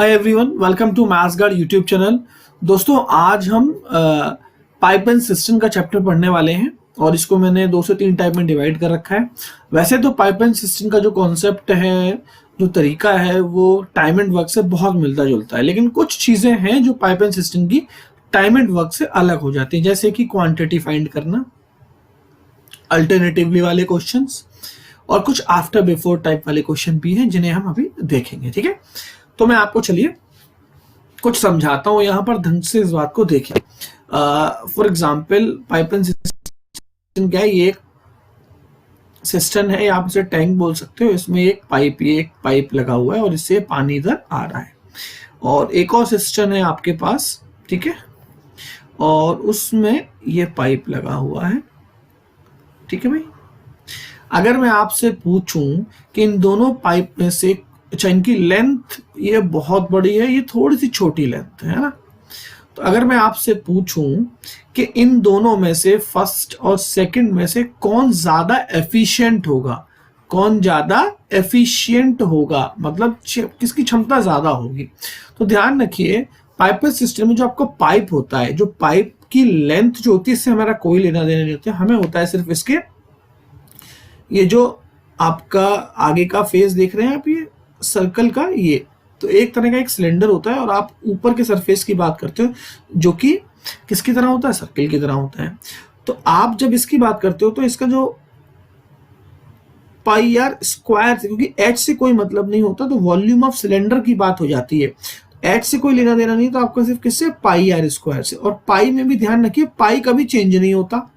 Hi everyone, welcome to maths guard YouTube channel. दोस्तों, आज हम पाइप एंड सिस्टम का चैप्टर पढ़ने वाले हैं और इसको मैंने 2 से 3 टाइप में डिवाइड कर रखा है। वैसे तो पाइप एंड सिस्टम का जो कॉन्सेप्ट है, जो तरीका है, वो टाइम एंड वर्क से बहुत मिलता जुलता है, लेकिन कुछ चीजें हैं जो पाइप एंड सिस्टम की टाइम एंड वर्क से अलग हो जाती है, जैसे कि क्वांटिटी फाइंड करना, अल्टरनेटिवली वाले क्वेश्चंस और कुछ आफ्टर बिफोर टाइप वाले क्वेश्चन भी हैं जिन्हें हम अभी देखेंगे। ठीक है, तो मैं आपको चलिए कुछ समझाता हूं, यहां पर ढंग से इस बात को देखें। For example, pipe and system क्या है? ये एक सिस्टम है, आप इसे टैंक बोल सकते हो। इसमें एक पाइप लगा हुआ है और इससे पानी इधर आ रहा है। और एक और सिस्टम है आपके पास, ठीक है, और उसमें ये पाइप लगा हुआ है। ठीक है भाई, अगर मैं आपसे पूछूं कि इन दोनों पाइप में से, अच्छा, इनकी लेंथ ये बहुत बड़ी है, ये थोड़ी सी छोटी लेंथ है ना, तो अगर मैं आपसे पूछूं कि इन दोनों में से फर्स्ट और सेकंड में से कौन ज्यादा एफिशिएंट होगा, कौन ज्यादा एफिशिएंट होगा, मतलब किसकी क्षमता ज्यादा होगी, तो ध्यान रखिए, पाइप सिस्टम में जो आपका पाइप होता है, जो पाइप की लेंथ जो होती है, इससे हमारा कोई लेना देना नहीं होता है। हमें होता है सिर्फ इसके, ये जो आपका आगे का फेस देख रहे हैं आप, ये सर्कल का, ये तो एक तरह का एक सिलेंडर होता है, और आप ऊपर के सरफेस की बात करते हो जो कि किसकी तरह होता है? सर्कल की तरह होता है। तो आप जब इसकी बात करते हो तो इसका जो पाई आर स्क्वायर, क्योंकि एच से कोई मतलब नहीं होता, तो वॉल्यूम ऑफ सिलेंडर की बात हो जाती है। एच से कोई लेना देना नहीं, तो आपका सिर्फ किससे? पाई आर स्क्वायर से। और पाई में भी ध्यान रखिए, पाई कभी चेंज नहीं होता,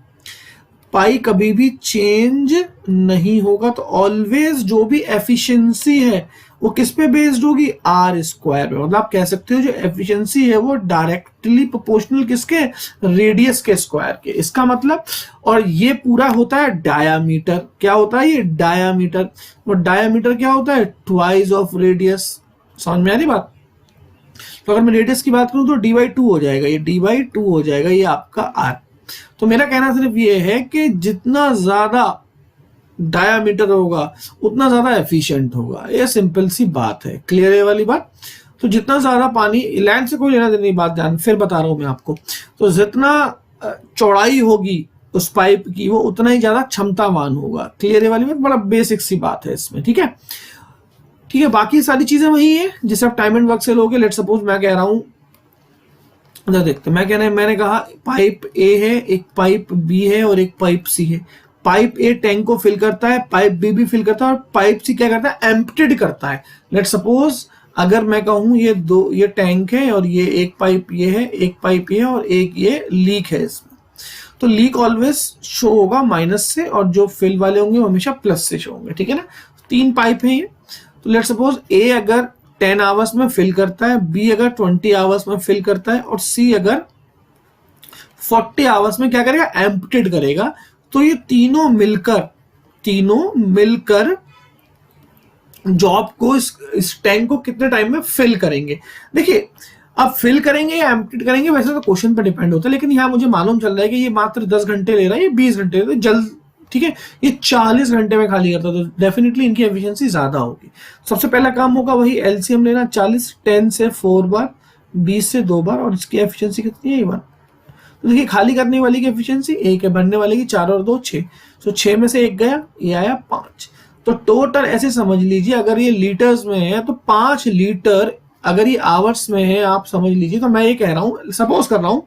पाई कभी भी चेंज नहीं होगा। तो ऑलवेज जो भी एफिशिएंसी है वो किस पे बेस्ड होगी? आर स्क्वायर पे। मतलब आप कह सकते हो जो एफिशिएंसी है वो डायरेक्टली प्रोपोर्शनल किसके? रेडियस के स्क्वायर के। इसका मतलब, और ये पूरा होता है डायामीटर। क्या होता है? ये डायामीटर। और डायामीटर क्या होता है? Twice of radius. समझ में आ रही बात? तो अगर मैं रेडियस की बात करूं तो d/2 हो जाएगा, ये d/2 हो जाएगा, ये आपका आर। तो मेरा कहना सिर्फ ये है कि जितना ज्यादा डायामीटर होगा उतना ज्यादा एफिशिएंट होगा। ये सिंपल सी बात है, क्लियर है वाली बात। तो जितना ज्यादा पानी, लैंड से कोई लेना देने की बात ध्यान, फिर बता रहा हूं मैं आपको, तो जितना चौड़ाई होगी उस पाइप की, वो उतना ही ज्यादा क्षमतावान होगा। क्लियर है वाली बात, बड़ा बेसिक सी बात है इसमें। ठीक है, ठीक है, बाकी सारी चीजें वही है जिसे आप टाइम एंड वर्क से लोगे। लेट सपोज मैं कह रहा हूं, देखते, मैंने कहा पाइप ए है, एक पाइप बी है और एक पाइप सी है। पाइप ए टैंक को फिल करता है, पाइप बी भी फिल करता है, और पाइप सी क्या करता है? एम्प्टीड करता है। लेट सपोज अगर मैं कहूं ये टैंक है और ये एक पाइप ये है, एक पाइप ये है और एक ये लीक है इसमें, तो लीक ऑलवेज शो होगा माइनस से, और जो फिल वाले होंगे वो हमेशा प्लस से शो होंगे। ठीक है ना, 3 पाइप है ये। तो लेट सपोज ए अगर 10 आवर्स में फिल करता है, बी अगर 20 आवर्स में फिल करता है, और सी अगर 40 आवर्स में क्या करेगा? एम्प्टीड करेगा। तो ये तीनों मिलकर जॉब को, इस टैंक को कितने टाइम में फिल करेंगे? देखिए, अब फिल करेंगे या एम्प्टीड करेंगे वैसे तो क्वेश्चन पर डिपेंड होता है, लेकिन यहाँ मुझे मालूम चल रहा है कि ये मात्र 10 घंटे ले रहा है, ये 20 घंटे ले रहा है जल्द। ठीक है, ये 40 घंटे में खाली करता है, तो डेफिनेटली इनकी एफिशिएंसी ज्यादा होगी। सबसे पहला काम होगा वही एलसीएम लेना, 40 10 से 4 बार, 20 से 2 बार, और इसकी एफिशिएंसी कितनी है? 1। तो देखिए, खाली करने वाली की एफिशिएंसी 1 है, भरने वाले की 4 और 2 6, तो 6 में से 1 गया, ये आया 5। तो टोटल ऐसे समझ लीजिए, अगर ये लीटर्स में है तो 5 लीटर, अगर ये आवर्स में है आप समझ लीजिए, तो मैं ये कह रहा हूं, सपोज कर रहा हूं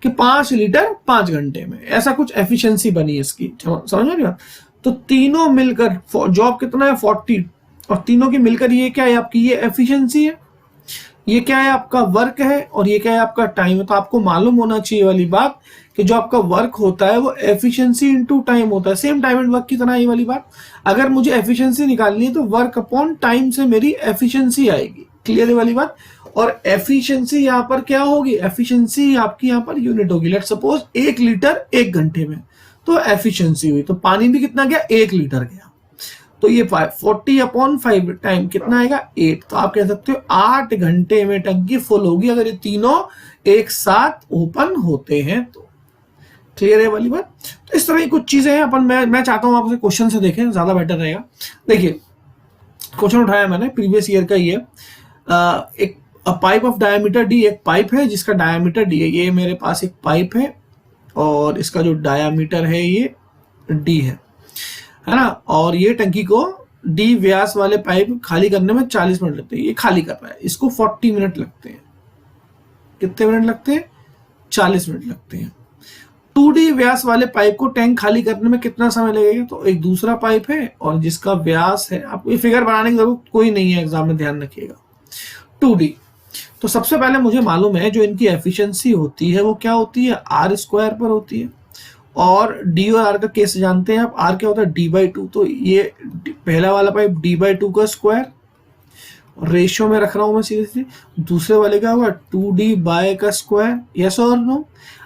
कि 5 लीटर 5 घंटे में, ऐसा कुछ एफिशिएंसी बनी इसकी। समझ में बात? तो तीनों मिलकर जॉब कितना है? 40, और तीनों की मिलकर ये क्या है? आपकी ये एफिशिएंसी है, ये क्या है? आपका वर्क है, और ये क्या है? आपका टाइम है। तो आपको मालूम होना चाहिए वाली बात कि जो आपका वर्क होता है वो एफिशिएंसी इनटू टाइम होता है, सेम टाइम एंड वर्क की तरह। ये वाली बात, अगर मुझे एफिशिएंसी निकालनी है तो वर्क अपॉन टाइम से मेरी एफिशिएंसी आएगी। क्लियर है वाली बात? और एफिशिएंसी यहाँ पर क्या होगी? एफिशिएंसी आपकी यहाँ पर यूनिट होगी। लेट सपोज 1 लीटर 1 घंटे में, तो एफिशिएंसी हुई, तो पानी भी कितना गया? 1 लीटर गया। तो ये 40/5 टाइम कितना आएगा? 8। तो आप कह सकते हो 8 घंटे में टंकी फुल होगी अगर ये तीनों एक साथ ओपन होते हैं तो। क्लियर है वाली बात? तो इस तरह की कुछ चीजें हैं। अपन मैं चाहता हूं आप उसे क्वेश्चन से देखें, ज्यादा बेटर रहेगा। देखिए, क्वेश्चन उठाया मैंने, प्रीवियस ईयर का ही है। एक अ पाइप ऑफ डायमीटर डी, एक पाइप है जिसका डायमीटर डी है, ये मेरे पास एक पाइप है और इसका जो डायमीटर है ये डी है ना, और ये टंकी को डी व्यास वाले पाइप खाली करने में 40 मिनट लगते हैं, ये खाली कर रहा है, इसको 40 मिनट लगते हैं। कितने मिनट लगते हैं? 40 मिनट लगते हैं। 2D व्यास वाले पाइप को टैंक खाली करने में कितना समय लगेगा? तो एक दूसरा पाइप है और जिसका व्यास है, आपको ये फिगर बनाने की जरूरत कोई नहीं है, एग्जाम में ध्यान रखिएगा। 2D, तो सबसे पहले मुझे मालूम है जो इनकी एफिशिएंसी होती है वो क्या होती है? आर स्क्वायर पर होती है, और डी और आर का केस जानते हैं आप, आर क्या होता है? d/2, तो ये पहला वाला पाइप d/2 का स्क्वायर, रेशियो में रख रहा हूं मैं सीधे सीधे। दूसरे वाले का होगा 2D का स्क्वायर, यस और नो?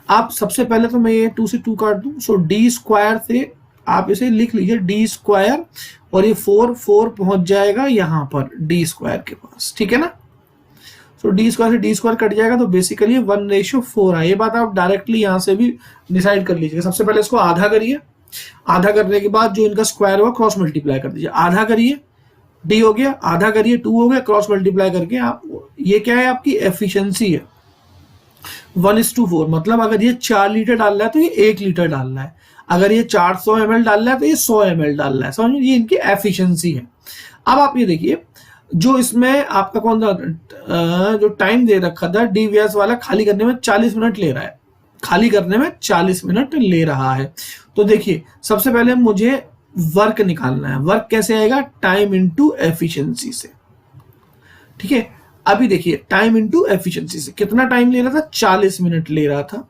आप सबसे पहले तो मैं ये 2 से 2 काट दूं, सो डी स्क्वायर से आप इसे लिख लीजिए डी स्क्वायर, और ये 4 पहुंच जाएगा यहां पर डी स्क्वायर के पास, ठीक है ना? सो डी स्क्वायर से डी स्क्वायर कट जाएगा, तो बेसिकली 1:4 है। ये बात आप डायरेक्टली यहां से भी डिसाइड कर लीजिएगा। सबसे पहले इसको आधा करिए, आधा करने के बाद जो इनका स्क्वायर होगा क्रॉस मल्टीप्लाई कर दीजिए, आधा करिए, डी हो गया, आधा करिए 2 हो गया, क्रॉस मल्टीप्लाई करके आप, ये क्या है? आपकी एफिशिएंसी है 1:4। मतलब अगर ये 4 लीटर डाल रहा है तो ये 1 लीटर डाल रहा है, अगर ये 400 ml डाल रहा है तो ये 100 ml डाल रहा है। समझ, ये इनकी एफिशिएंसी है। अब आप ये देखिए, जो इसमें आपका कौन सा जो टाइम दे रखा था डी व्यास वाला, खाली करने में 40 मिनट ले रहा है, खाली करने में 40 मिनट ले रहा है। तो देखिए सबसे पहले मुझे वर्क निकालना है। वर्क कैसे आएगा? टाइम इनटू एफिशिएंसी से, ठीक है? अभी देखिए टाइम इनटू एफिशिएंसी से कितना टाइम ले रहा था? 40 मिनट ले रहा था।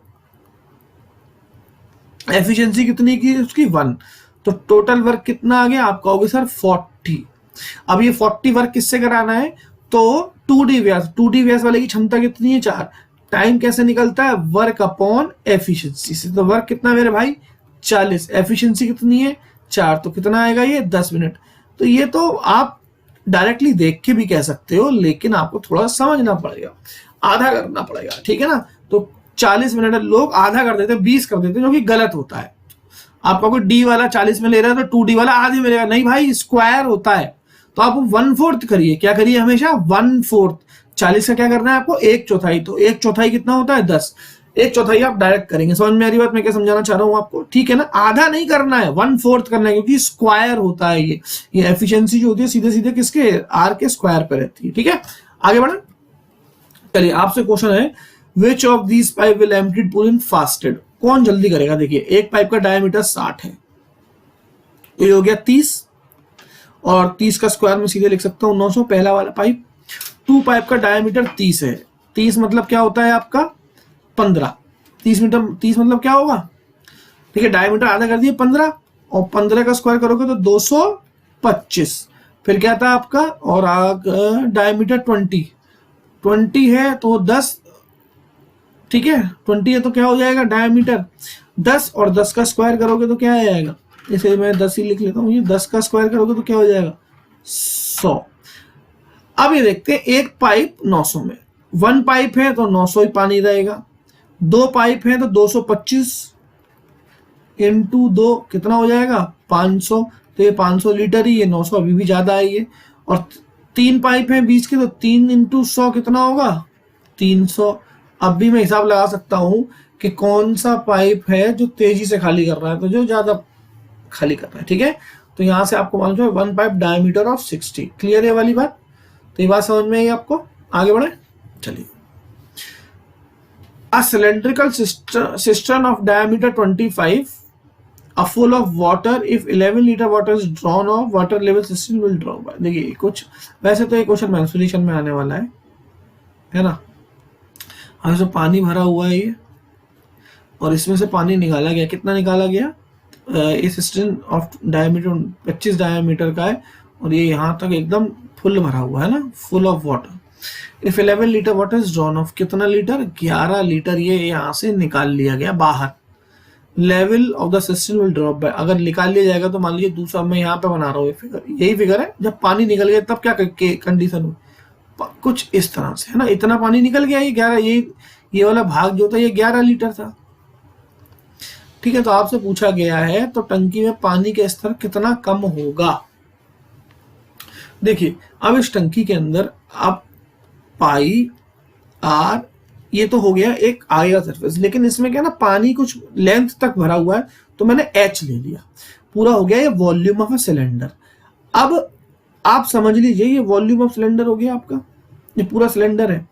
एफिशिएंसी कितनी की उसकी? 1, तो टोटल वर्क कितना आ गया? आप कहोगे सर 40। अब ये 40 वर्क किससे कराना है? तो 2D व्यास वाले की क्षमता कितनी है? 4। टाइम कैसे निकलता है? वर्क अपॉन एफिशिएंसी से। तो वर्क कितना मेरे भाई? 40, एफिशिएंसी कितनी है? 4, तो कितना आएगा ये? 10 मिनट। तो ये तो आप डायरेक्टली देख के भी कह सकते हो, लेकिन आपको थोड़ा समझना पड़ेगा, आधा करना पड़ेगा, ठीक है ना? तो 40 मिनट लोग आधा कर देते हैं, 20 कर देते हैं, जो कि गलत होता है। आपका कोई डी वाला 40 में ले रहा है तो 2D वाला आधे में लेगा, नहीं भाई, स्क्वायर होता है। तो आप 1/4 करिए, क्या करिए? हमेशा 1/4। 40 का क्या करना है आपको? 1/4। तो 1/4 कितना होता है? 10। 1/4 आप डायरेक्ट करेंगे। समझ में आ रही बात मैं क्या समझाना चाह रहा हूं आपको? ठीक है ना? आधा नहीं करना है, 1/4 करना है, क्योंकि स्क्वायर होता है ये एफिशिएंसी जो होती है सीधे सीधे किसके? आर के स्क्वायर पे रहती है, ठीक है? आगे बढ़े, चलिए आपसे क्वेश्चन है, which of these pipe will emptied pool in fastest? कौन जल्दी करेगा? देखिए एक पाइप का डायमीटर 60 है, ये हो गया 30, और 30 का स्क्वायर में सीधे लिख सकता हूं 900, पहला वाला पाइप। 2 पाइप का डायमीटर 30 है, 30 मतलब क्या होता है आपका? 15। 30 मतलब क्या होगा? ठीक है, डायमीटर आधा कर दिए 15, और 15 का स्क्वायर करोगे तो 225। फिर क्या था आपका? और डायमीटर 20 है तो 10, ठीक है, 20 है तो क्या हो जाएगा? डायमीटर 10, और 10 का स्क्वायर करोगे तो क्या आ जाएगा? इसे मैं 10 ही लिख लेता हूँ, ये 10 का स्क्वायर करोगे तो क्या हो जाएगा? 100। अब ये देखते हैं, एक पाइप 900 में, 1 पाइप है तो 900 ही पानी रहेगा, 2 पाइप है तो 225 इंटू 2 कितना हो जाएगा? 500। तो ये 500 लीटर ही, ये 900 अभी भी ज्यादा है ये। और 3 पाइप है बीच के, तो 3 इंटू 100 कितना होगा? 300। अब भी मैं हिसाब लगा सकता हूं कि कौन सा पाइप है जो तेजी से खाली कर रहा है, तो जो ज्यादा खाली कर रहा है, ठीक है? तो यहां से आपको मालूम है 1 पाइप डायमीटर ऑफ 60। क्लियर है वाली बात? तो ये बात समझ में आई आपको? आगे बढ़े, चलिए। A cylindrical cistern of diameter 25, a full of water. If 11 liter water is drawn off, water level cistern will drop by. देखिए कुछ, वैसे तो ये क्वेश्चन मेंसुरेशन में आने वाला है ना? अब जो पानी भरा हुआ है ये, और इसमें से पानी निकाला गया, कितना निकाला गया? ये सिस्टर्न ऑफ डायमीटर 25 डायमीटर का है, और ये यहाँ तक एकदम फुल भरा हुआ है ना, full of water. If 11 litre water is drawn of, कितना लीटर? 11 लीटर ये यहाँ से निकाल लिया गया बाहर। Level of the system will drop by, अगर निकाल लिया जाएगा तो मान लीजिए दूसरा, मैं यहाँ पे बना रहा हूँ ये फिगर, यही फिगर है, जब पानी निकल गया तब क्या कंडीशन हुई? कुछ इस तरह से, है ना? इतना पानी निकल गया, ये 11, ये वाला भाग जो था ये 11 लीटर था, ठीक है? तो आपसे पूछा गया है तो टंकी में पानी का स्तर कितना कम होगा? देखिए अब इस टंकी के अंदर आप पाई आर, ये तो हो गया एक आगे का सरफेस, लेकिन इसमें क्या ना पानी कुछ लेंथ तक भरा हुआ है तो मैंने एच ले लिया, पूरा हो गया ये वॉल्यूम ऑफ ए सिलेंडर। अब आप समझ लीजिए ये वॉल्यूम ऑफ सिलेंडर हो गया आपका, ये पूरा सिलेंडर है,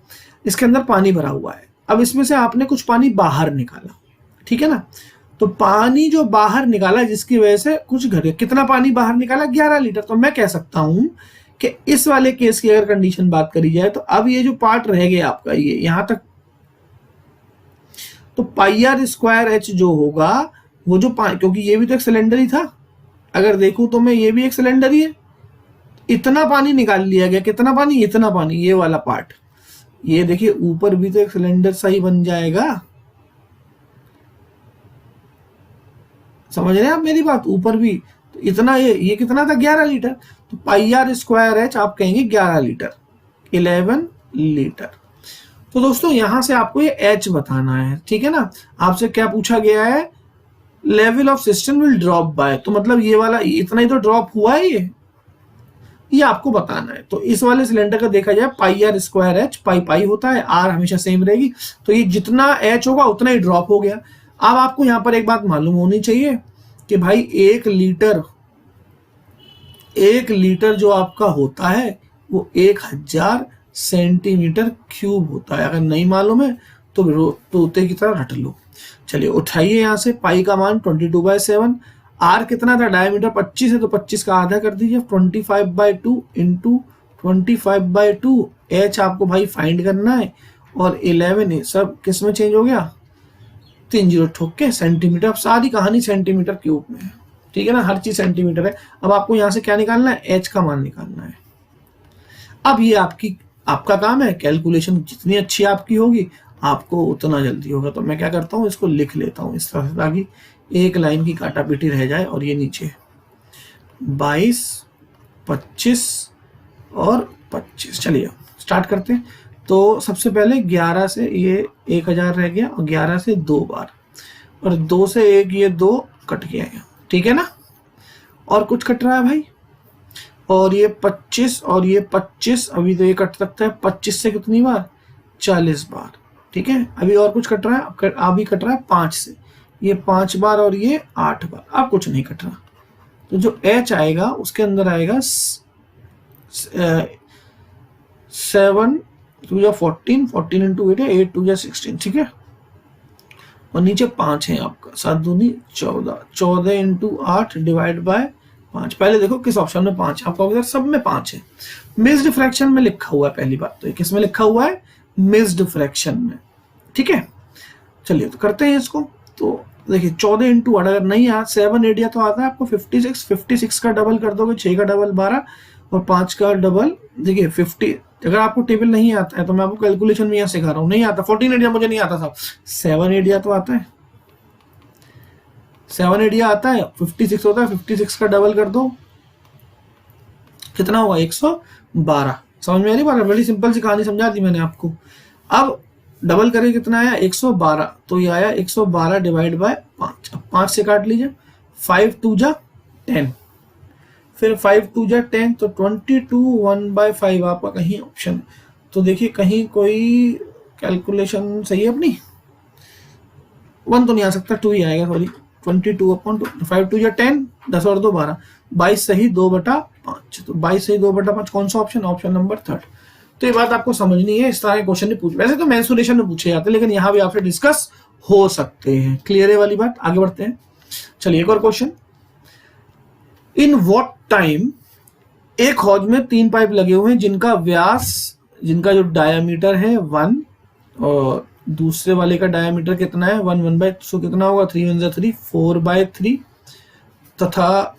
इसके अंदर पानी भरा हुआ है। अब इसमें से आपने कुछ पानी बाहर निकाला, ठीक है ना, तो पानी जो बाहर निकाला जिसकी वजह से कुछ घट गया, कितना पानी बाहर निकाला 11 लीटर। तो मैं कह सकता हूं कि इस वाले केस की अगर कंडीशन बात करी जाए तो अब ये जो पार्ट रह गया आपका ये यहां तक, तो पाई आर स्क्वायर एच जो होगा वो जो क्योंकि ये भी तो एक सिलेंडर ही था, अगर देखूं तो मैं ये भी एक सिलेंडर ही है, इतना पानी निकाल लिया गया, कितना पानी, इतना पानी, ये वाला पार्ट, ये देखिए ऊपर भी तो एक सिलेंडर सा ही बन जाएगा, समझ रहे हैं आप मेरी बात, ऊपर भी तो इतना, ये कितना था 11 लीटर, तो पाई आर स्क्वायर एच आप कहेंगे 11 लीटर, 11 लीटर। तो दोस्तों यहां से आपको ये एच बताना है, ठीक है ना। आपसे क्या पूछा गया है, level of system will drop by, तो मतलब ये वाला इतना ही तो ड्रॉप हुआ है, ये आपको बताना है। तो इस वाले सिलेंडर का देखा जाए पाई आर स्क्वायर एच, पाई पाई होता है, आर हमेशा सेम रहेगी, तो ये जितना एच होगा उतना ही ड्रॉप हो गया। अब आपको यहां पर एक बात मालूम होनी चाहिए कि भाई 1 लीटर जो आपका होता है वो 1000 सेंटीमीटर क्यूब होता है। अगर नहीं मालूम है तो तोते की तरह रट लो। चलिए उठाइए यहां से, पाई का मान 22/7, आर कितना था, डायमीटर 25 है तो 25 का आधा कर दीजिए, 25/2 इंटू 25/2, एच आपको भाई फाइंड करना है, और 11 सब किस में चेंज हो गया, 3 जीरो ठोक के सेंटीमीटर। अब सारी कहानी सेंटीमीटर क्यूब में है, ठीक है ना, हर चीज सेंटीमीटर है। अब आपको यहां से क्या निकालना है, एच का मान निकालना है। अब ये आपका काम है, कैलकुलेशन जितनी अच्छी आपकी होगी आपको उतना जल्दी होगा। तो मैं क्या करता हूँ, इसको लिख लेता हूँ इस तरह से ताकि एक लाइन की काटा पीटी रह जाए, और ये नीचे 22, 25 और 25। चलिए स्टार्ट करते हैं। तो सबसे पहले 11 से ये 1000 रह गया, और 11 से 2 बार, और 2 से 1 ये 2 कट गया, ठीक है ना। और कुछ कट रहा है भाई, और ये 25 और ये 25, अभी तो ये कट सकता है 25 से कितनी बार, 40 बार, ठीक है। अभी और कुछ कट रहा है, अभी कट रहा है 5 से, ये 5 बार और ये 8 बार, अब कुछ नहीं कट रहा। तो जो H आएगा उसके अंदर आएगा 7 2 जा 14, 14 इंटू 8 है, 8 2 जा 16, ठीक है। और नीचे 5 है आपका, 7 दूनी 14, 14 इंटू 8 डिवाइड बाय 5। पहले देखो किस ऑप्शन में 5 है, आपका सब में 5 है। मिक्स्ड फ्रैक्शन में लिखा हुआ है, पहली बात तो ये किस में लिखा हुआ है, मिक्स्ड फ्रैक्शन में, ठीक है। चलिए तो करते हैं इसको। तो देखिए 14 इंटू 8 अगर नहीं आता, 7 एरिया तो आता है आपको 56, 56 का डबल कर दोगे, 6 का डबल 12 और 5 का डबल देखिए 50। अगर आपको टेबल नहीं आता है तो मैं आपको कैलकुलेशन में यहाँ सिखा रहा हूँ, नहीं आता 14 एरिया मुझे नहीं आता था, 7 एरिया तो आता है, 7 एरिया आता है, 56 होता है, 56 का डबल कर दो कितना होगा 112। समझ में आ रही बात, बड़ी सिंपल सी कहानी समझा दी मैंने आपको। अब डबल करके कितना आया 112, तो ये आया 112 डिवाइड बाय 5। अब 5 से काट लीजिए, 5 2 जा 10, फिर 5 2 जा 10, तो 22 1/5 आपका कहीं ऑप्शन। तो देखिए कहीं कोई कैलकुलेशन सही है अपनी, 1 तो नहीं आ सकता, 2 ही आएगा, सॉरी 22/2, 5 2 जा 10, 10 और 2 12, 22 सही 2/5, तो 22 सही 2/5 कौन सा ऑप्शन, ऑप्शन नंबर 3। तो ये बात आपको समझनी है, इस तरह के क्वेश्चन नहीं पूछे, वैसे तो मेंसुरेशन में पूछे जाते हैं लेकिन यहाँ भी आपसे डिस्कस हो सकते हैं। क्लियर है वाली बात, आगे बढ़ते हैं। चलिए एक और क्वेश्चन, इन व्हाट टाइम एक हौज में 3 पाइप लगे हुए हैं जिनका व्यास, जिनका जो डायामीटर है 1 और दूसरे वाले का डायामीटर कितना है 1 1/3, कितना होगा 3 1 3 4/3, तथा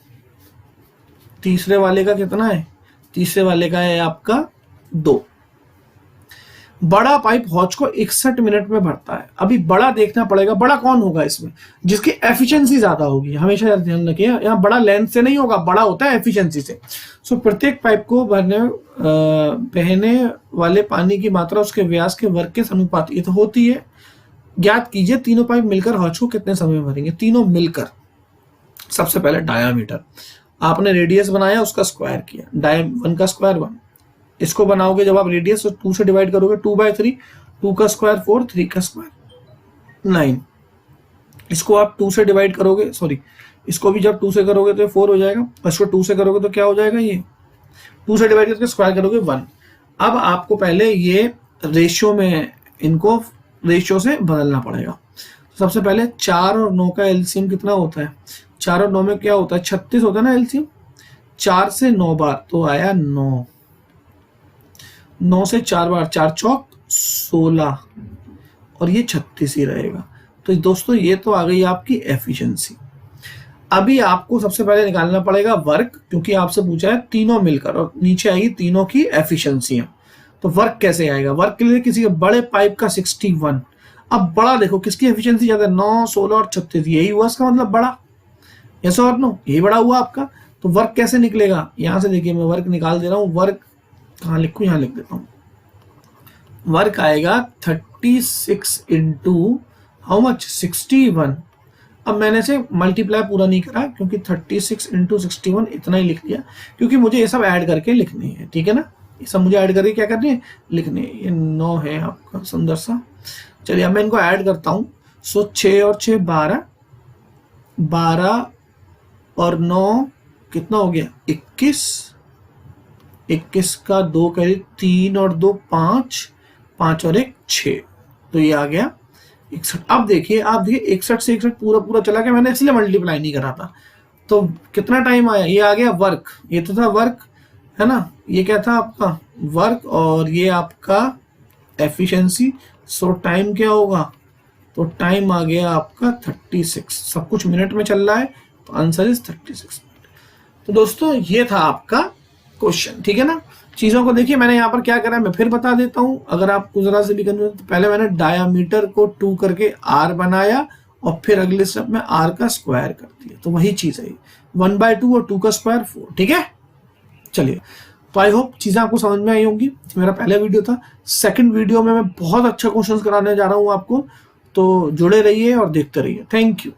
तीसरे वाले का कितना है, तीसरे वाले का है आपका 2। बड़ा पाइप हौज को 61 मिनट में भरता है। अभी बड़ा देखना पड़ेगा, बड़ा कौन होगा इसमें, जिसकी एफिशिएंसी ज्यादा होगी, हमेशा ध्यान रखिए, यहाँ बड़ा लेंथ से नहीं होगा, बड़ा होता है एफिशिएंसी से। सो प्रत्येक पाइप को बहने वाले पानी की मात्रा उसके व्यास के वर्ग के अनुपातिक होती है। ज्ञात कीजिए तीनों पाइप मिलकर हौज को कितने समय में भरेंगे। तीनों मिलकर, सबसे पहले डायामीटर, आपने रेडियस बनाया उसका स्क्वायर किया, 1 का स्क्वायर 1, इसको बनाओगे जब आप रेडियस तो 2 से डिवाइड करोगे, 2/3, 2 का स्क्वायर 4, 3 का स्क्वायर 9। इसको आप 2 से डिवाइड करोगे, सॉरी इसको भी जब 2 से करोगे तो 4 हो जाएगा, और इसको 2 से करोगे तो क्या हो जाएगा, ये 2 से डिवाइड करके स्क्वायर करोगे 1। अब आपको पहले ये रेशियो में, इनको रेशियो से बदलना पड़ेगा। सबसे पहले 4 और 9 का एलसीएम कितना होता है, 4 और 9 में क्या होता है, 36 होता है ना एलसीएम। 4 से 9 बार तो आया 9, 9 से 4 बार, 4 चौक 16, और ये 36 ही रहेगा। तो दोस्तों ये तो आ गई आपकी एफिशिएंसी। अभी आपको सबसे पहले निकालना पड़ेगा वर्क, क्योंकि आपसे पूछा है तीनों मिलकर, और नीचे आएगी तीनों की एफिशिएंसी। तो वर्क कैसे आएगा, वर्क के लिए किसी के बड़े पाइप का 61। अब बड़ा देखो किसकी एफिशिएंसी ज्यादा है, 9, 16 और 36, यही हुआ इसका मतलब बड़ा, यस और नो, यही बड़ा हुआ आपका। तो वर्क कैसे निकलेगा, यहां से देखिए मैं वर्क निकाल दे रहा हूं। वर्क कहाँ लिखूं, यहां लिख देता हूं। वर्क आएगा 36 इंटू हाउ मच, 61। अब मैंने से मल्टीप्लाई पूरा नहीं करा, क्योंकि 36 इंटू 61 इतना ही लिख लिया, क्योंकि मुझे ये सब ऐड करके लिखनी है, ठीक है ना, ये सब मुझे ऐड करके क्या करनी है, लिखनी है। ये 9 है आपका सुंदर सा। चलिए अब मैं इनको ऐड करता हूँ। सो 6 और 6 12, 12 और 9 कितना हो गया, 21, 21 का 2 कैरी, 3 और 2 5, 5 और 1 6, तो ये आ गया 61। अब देखिए आप देखिए 61 से 61 पूरा पूरा चला गया, मैंने इसलिए मल्टीप्लाई नहीं करा था। तो कितना टाइम आया, ये आ गया वर्क, ये तो था वर्क है ना, ये क्या था आपका वर्क, और ये आपका एफिशिएंसी। सो टाइम क्या होगा, तो टाइम आ गया आपका 36, सब कुछ मिनट में चल रहा है, तो आंसर इज 36। तो दोस्तों ये था आपका क्वेश्चन, ठीक है ना। चीजों को देखिए मैंने यहाँ पर क्या करा है, मैं फिर बता देता हूँ अगर आपको जरा से भी कंफ्यूज। तो पहले मैंने डायामीटर को 2 करके r बनाया, और फिर अगले स्टेप में r का स्क्वायर कर दिया, तो वही चीज है 1/2 और 2 का स्क्वायर 4, ठीक है। चलिए तो आई होप चीजें आपको समझ में आई होंगी। मेरा पहला वीडियो था, सेकंड वीडियो में मैं बहुत अच्छा क्वेश्चन कराने जा रहा हूँ आपको, तो जुड़े रहिए और देखते रहिए। Thank you.